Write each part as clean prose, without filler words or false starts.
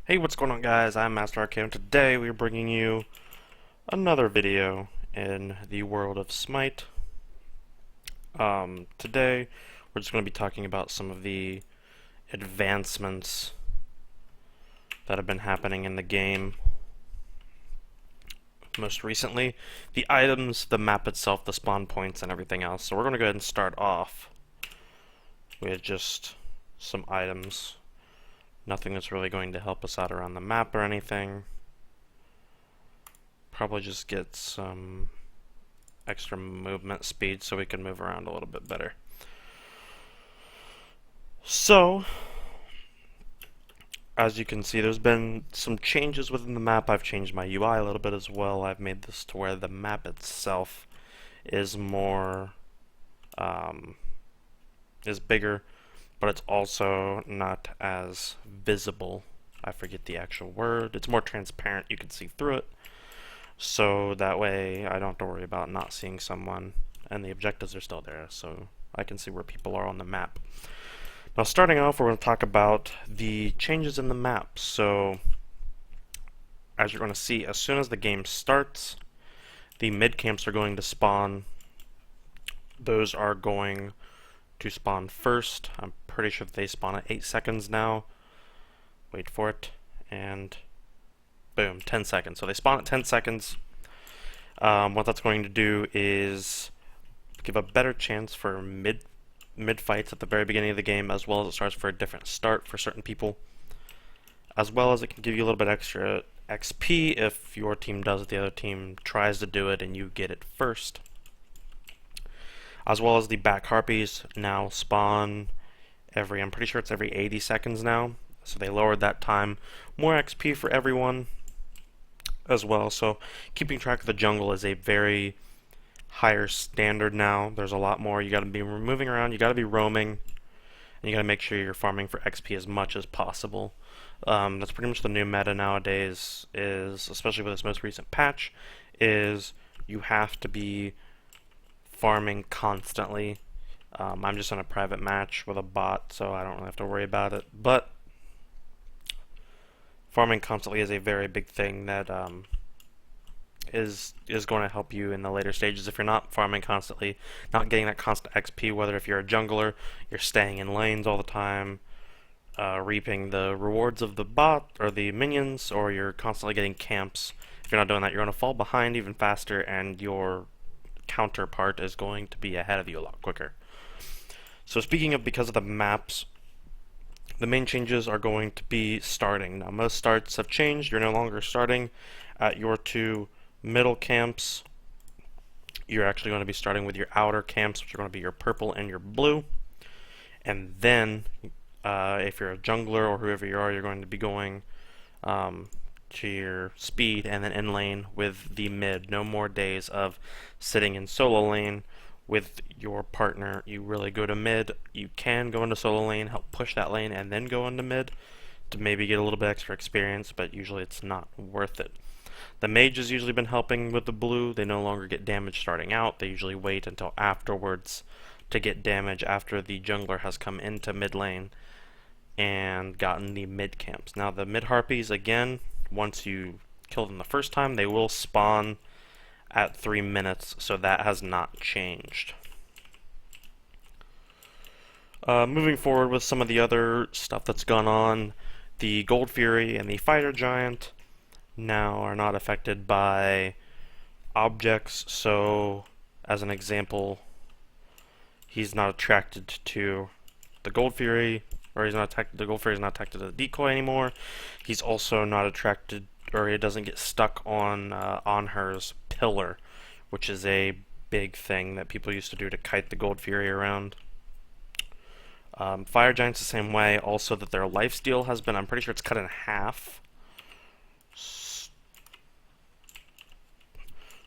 Hey, what's going on, guys? I'm Master Arcade, and today we're bringing you another video in the world of Smite. Today we're just going to be talking about some of the advancements that have been happening in the game most recently. The items, the map itself, the spawn points, and everything else. So we're going to go ahead and start off with just some items. Nothing that's really going to help us out around the map or anything. Probably just get some extra movement speed so we can move around a little bit better. So, as you can see, there's been some changes within the map. I've changed my UI a little bit as well. I've made this to where the map itself is more, is bigger, but it's also not as visible. I forget the actual word. It's more transparent. You can see through it. So that way I don't have to worry about not seeing someone, and the objectives are still there, so I can see where people are on the map. Now, starting off, we're going to talk about the changes in the map. So, as you're going to see, as soon as the game starts, the mid camps are going to spawn. Those are going to spawn first. I'm pretty sure they spawn at 8 seconds now. Wait for it, and boom, 10 seconds. So they spawn at 10 seconds. What that's going to do is give a better chance for mid fights at the very beginning of the game, as well as it starts for a different start for certain people, as well as it can give you a little bit extra XP if your team does it, the other team tries to do it, and you get it first. As well as the back harpies now spawn every, I'm pretty sure it's every 80 seconds now, so they lowered that time. More XP for everyone as well, so keeping track of the jungle is a very higher standard now. There's a lot more. You got to be moving around, you got to be roaming, and you got to make sure you're farming for XP as much as possible. That's pretty much the new meta nowadays, is especially with this most recent patch, is you have to be farming constantly. I'm just on a private match with a bot, so I don't really have to worry about it, but farming constantly is a very big thing that is going to help you in the later stages. If you're not farming constantly, not getting that constant XP, whether if you're a jungler, you're staying in lanes all the time, reaping the rewards of the bot or the minions, or you're constantly getting camps. If you're not doing that, you're going to fall behind even faster, and your counterpart is going to be ahead of you a lot quicker. So speaking of, because of the maps, the main changes are going to be starting. Now, most starts have changed. You're no longer starting at your two middle camps. You're actually going to be starting with your outer camps, which are going to be your purple and your blue. And then, if you're a jungler or whoever you are, you're going to be going to your speed and then in lane with the mid. No more days of sitting in solo lane with your partner. You really go to mid. You can go into solo lane, help push that lane, and then go into mid to maybe get a little bit extra experience, but usually it's not worth it. The mage has usually been helping with the blue. They no longer get damage starting out. They usually wait until afterwards to get damage after the jungler has come into mid lane and gotten the mid camps. Now the mid harpies, again, once you kill them the first time, they will spawn at 3 minutes, so that has not changed. Moving forward with some of the other stuff that's gone on, the Gold Fury and the Fighter Giant now are not affected by objects. So, as an example, he's not attracted to the Gold Fury, or he's not attracted. The Gold Fury is not attracted to the decoy anymore. He's also not attracted, or he doesn't get stuck on her's pillar, which is a big thing that people used to do to kite the Gold Fury around. Fire Giants the same way. Also, that their lifesteal has been, I'm pretty sure it's cut in half.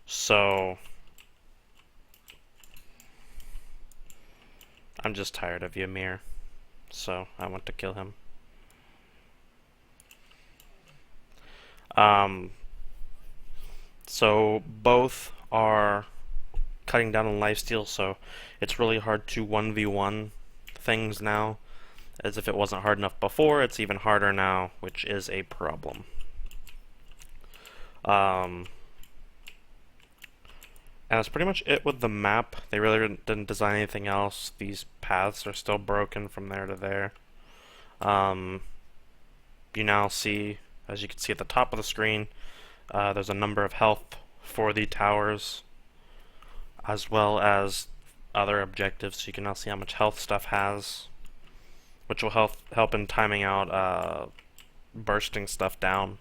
So, I'm just tired of Ymir, so I want to kill him. So both are cutting down on lifesteal, so it's really hard to 1v1 things now, As if it wasn't hard enough before, it's even harder now, which is a problem. And that's pretty much it with the map. They really didn't design anything else. These paths are still broken from there to there. You now see, as you can see at the top of the screen, there's a number of health for the towers, as well as other objectives. So you can now see how much health stuff has, which will help in timing out bursting stuff down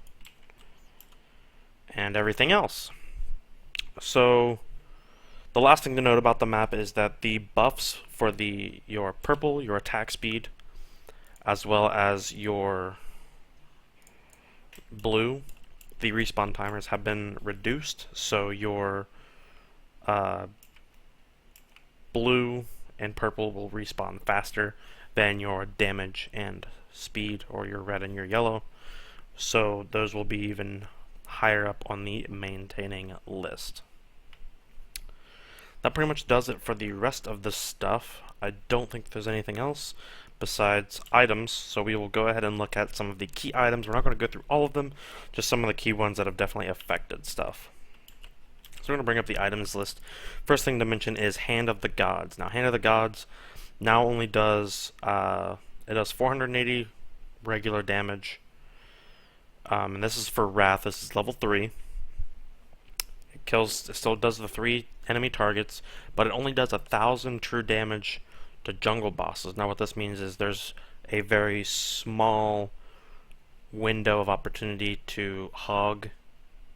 and everything else. So the last thing to note about the map is that the buffs for your purple, your attack speed, as well as your blue, the respawn timers have been reduced, so your blue and purple will respawn faster than your damage and speed, or your red and your yellow. So those will be even higher up on the maintaining list. That pretty much does it for the rest of the stuff. I don't think there's anything else besides items, so we will go ahead and look at some of the key items. We're not going to go through all of them, just some of the key ones that have definitely affected stuff. So we're going to bring up the items list. First thing to mention is Hand of the Gods. Now, Hand of the Gods now only does, it does 480 regular damage, and this is for Wrath. This is level 3. It still does the 3 enemy targets, but it only does 1,000 true damage to jungle bosses. Now what this means is there's a very small window of opportunity to hog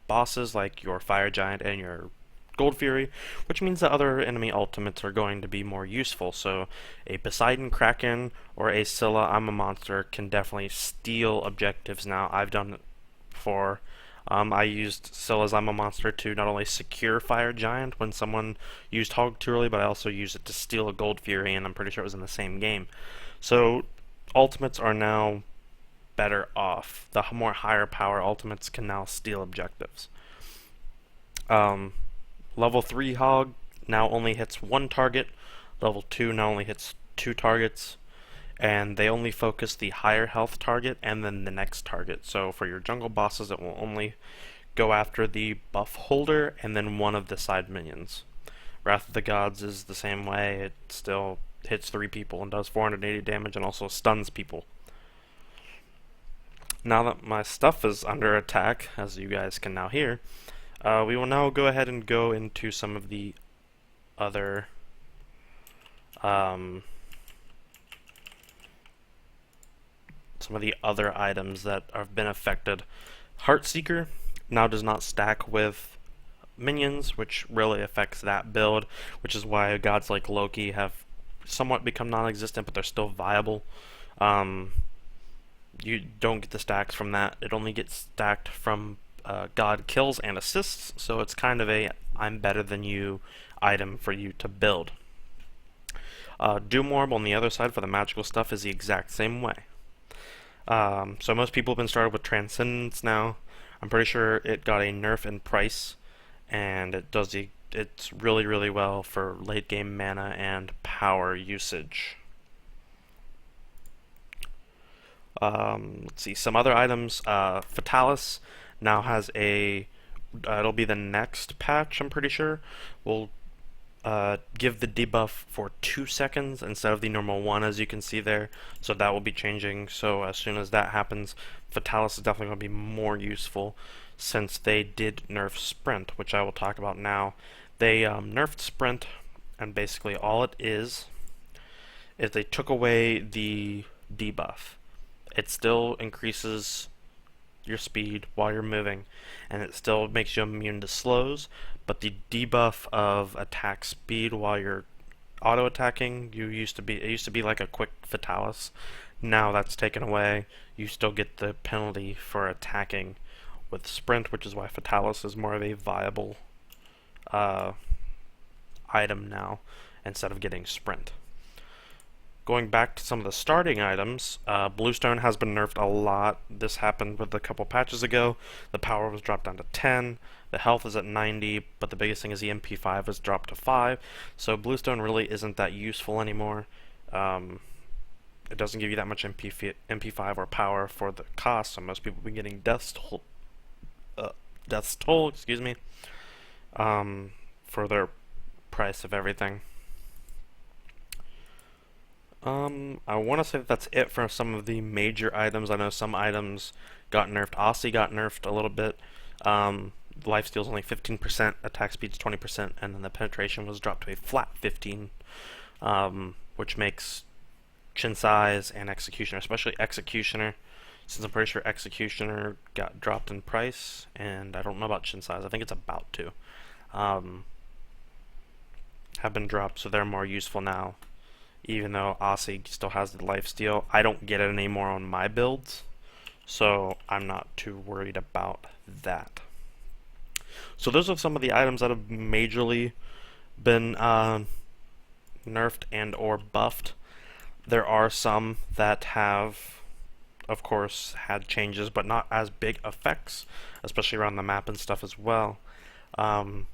bosses like your Fire Giant and your Gold Fury, which means that other enemy ultimates are going to be more useful. So a Poseidon Kraken or a Scylla I'm a Monster can definitely steal objectives now. I've done it before. I used Scylla's I'm a Monster to not only secure Fire Giant when someone used Hog too early, but I also used it to steal a Gold Fury, and I'm pretty sure it was in the same game. So ultimates are now better off. The more higher power ultimates can now steal objectives. Level 3 Hog now only hits 1 target. Level 2 now only hits 2 targets. And they only focus the higher health target and then the next target. So for your jungle bosses, it will only go after the buff holder and then one of the side minions. Wrath of the Gods is the same way. It still hits 3 people and does 480 damage and also stuns people. Now that my stuff is under attack, as you guys can now hear, we will now go ahead and go into some of the other items that have been affected. Heartseeker now does not stack with minions, which really affects that build, which is why gods like Loki have somewhat become non-existent, but they're still viable. You don't get the stacks from that. It only gets stacked from god kills and assists, so it's kind of a I'm better than you item for you to build. Doom Orb on the other side for the magical stuff is the exact same way. So most people have been started with Transcendence now. I'm pretty sure it got a nerf in price, and it's really, really well for late game mana and power usage. Let's see, some other items. Fatalis now has it'll be the next patch, I'm pretty sure, will give the debuff for 2 seconds instead of the normal 1, as you can see there. So that will be changing. So as soon as that happens, Fatalis is definitely going to be more useful, since they did nerf Sprint, which I will talk about now. They nerfed Sprint, and basically all it is they took away the debuff. It still increases your speed while you're moving, and it still makes you immune to slows, but the debuff of attack speed while you're auto attacking, it used to be like a quick Fatalis. Now that's taken away. You still get the penalty for attacking with Sprint, which is why Fatalis is more of a viable item now instead of getting Sprint. Going back to some of the starting items, Bluestone has been nerfed a lot. This happened with a couple patches ago. The power was dropped down to 10, the health is at 90, but the biggest thing is the MP5 was dropped to 5, so Bluestone really isn't that useful anymore. it doesn't give you that much MP5 or power for the cost, so most people have been getting Death's Toll, excuse me, for their price of everything. I want to say that's it for some of the major items. I know some items got nerfed. Aussie got nerfed a little bit. Lifesteal's only 15%, attack speed's 20%, and then the penetration was dropped to a flat 15, which makes chin size and executioner, especially executioner, since I'm pretty sure executioner got dropped in price, and I don't know about chin size. I think it's about to. Have been dropped, so they're more useful now. Even though Aussie still has the lifesteal, I don't get it anymore on my builds, so I'm not too worried about that. So those are some of the items that have majorly been nerfed and or buffed. There are some that have, of course, had changes, but not as big effects, especially around the map and stuff as well. Some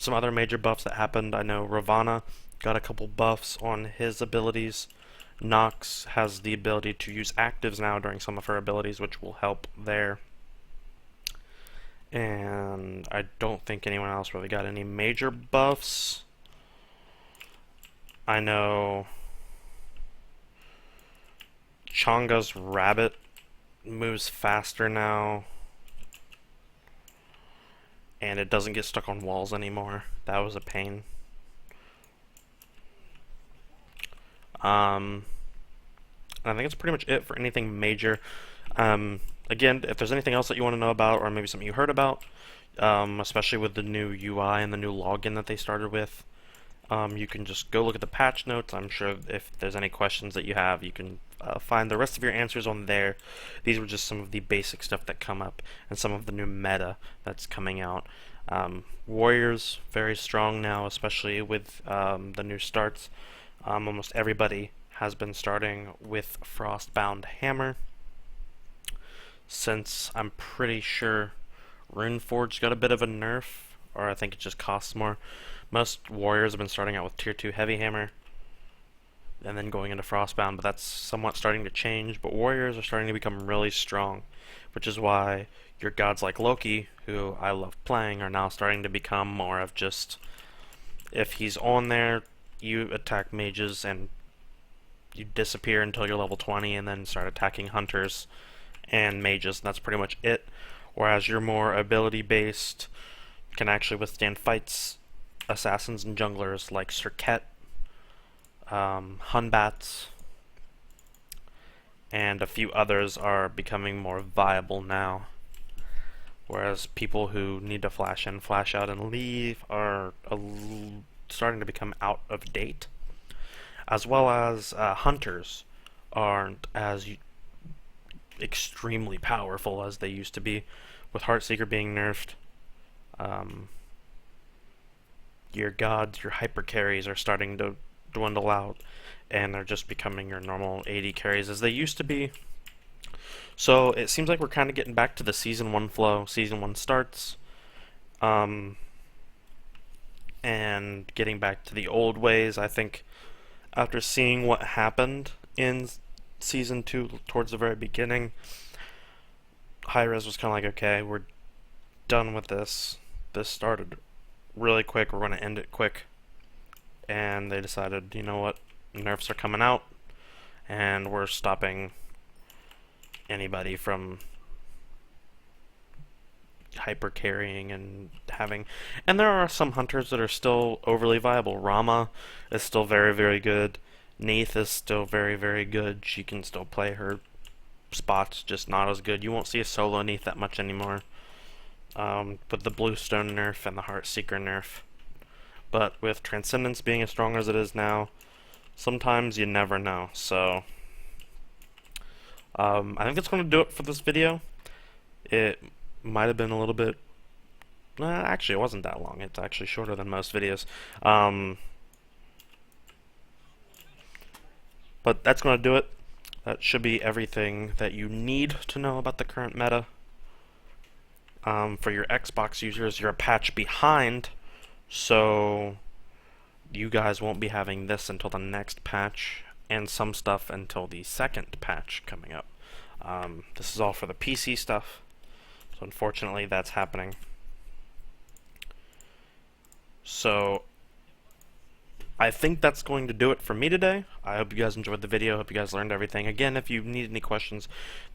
other major buffs that happened, I know Ravana got a couple buffs on his abilities. Nox has the ability to use actives now during some of her abilities, which will help there. And I don't think anyone else really got any major buffs. I know Chonga's rabbit moves faster now, and it doesn't get stuck on walls anymore. That was a pain. I think that's pretty much it for anything major. Again, if there's anything else that you want to know about, or maybe something you heard about, especially with the new UI and the new login that they started with, you can just go look at the patch notes. I'm sure if there's any questions that you have, you can find the rest of your answers on there. These were just some of the basic stuff that come up, and some of the new meta that's coming out. Warriors, very strong now, especially with the new starts. Almost everybody has been starting with Frostbound Hammer, since I'm pretty sure Runeforge got a bit of a nerf, or I think it just costs more. Most warriors have been starting out with tier 2 heavy hammer and then going into Frostbound, but that's somewhat starting to change. But warriors are starting to become really strong, which is why your gods like Loki, who I love playing, are now starting to become more of just, if he's on there, you attack mages and you disappear until you're level 20 and then start attacking hunters and mages, and that's pretty much it. Whereas you're more ability based, can actually withstand fights, assassins and junglers like Serket, Hunbats, and a few others are becoming more viable now. Whereas people who need to flash in, flash out, and leave are starting to become out of date. As well as hunters aren't as extremely powerful as they used to be, with Heartseeker being nerfed. Your gods, your hyper carries are starting to dwindle out, and they're just becoming your normal AD carries as they used to be. So it seems like we're kind of getting back to the Season 1 flow. Season 1 starts, and getting back to the old ways. I think after seeing what happened in Season 2 towards the very beginning, Hi-Rez was kind of like, okay, we're done with this. This started really quick, we're going to end it quick. And they decided, you know what, nerfs are coming out, and we're stopping anybody from hyper carrying and having. And there are some hunters that are still overly viable. Rama is still very, very good. Neith is still very, very good. She can still play her spots, just not as good. You won't see a solo Neith that much anymore, with the Bluestone nerf and the Heartseeker nerf. But with Transcendence being as strong as it is now, sometimes you never know. So I think that's going to do it for this video. It might have been a little bit, actually it wasn't that long. It's actually shorter than most videos. But that's going to do it. That should be everything that you need to know about the current meta. For your Xbox users, you're a patch behind, so you guys won't be having this until the next patch. and some stuff until the second patch coming up. This is all for the PC stuff, so unfortunately that's happening. So I think that's going to do it for me today. I hope you guys enjoyed the video. Hope you guys learned everything. Again, if you need any questions,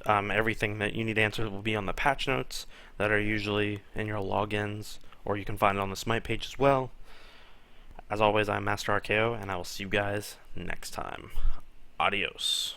everything that you need answered will be on the patch notes that are usually in your logins, or you can find it on the Smite page as well. As always, I'm Master RKO, and I will see you guys next time. Adios.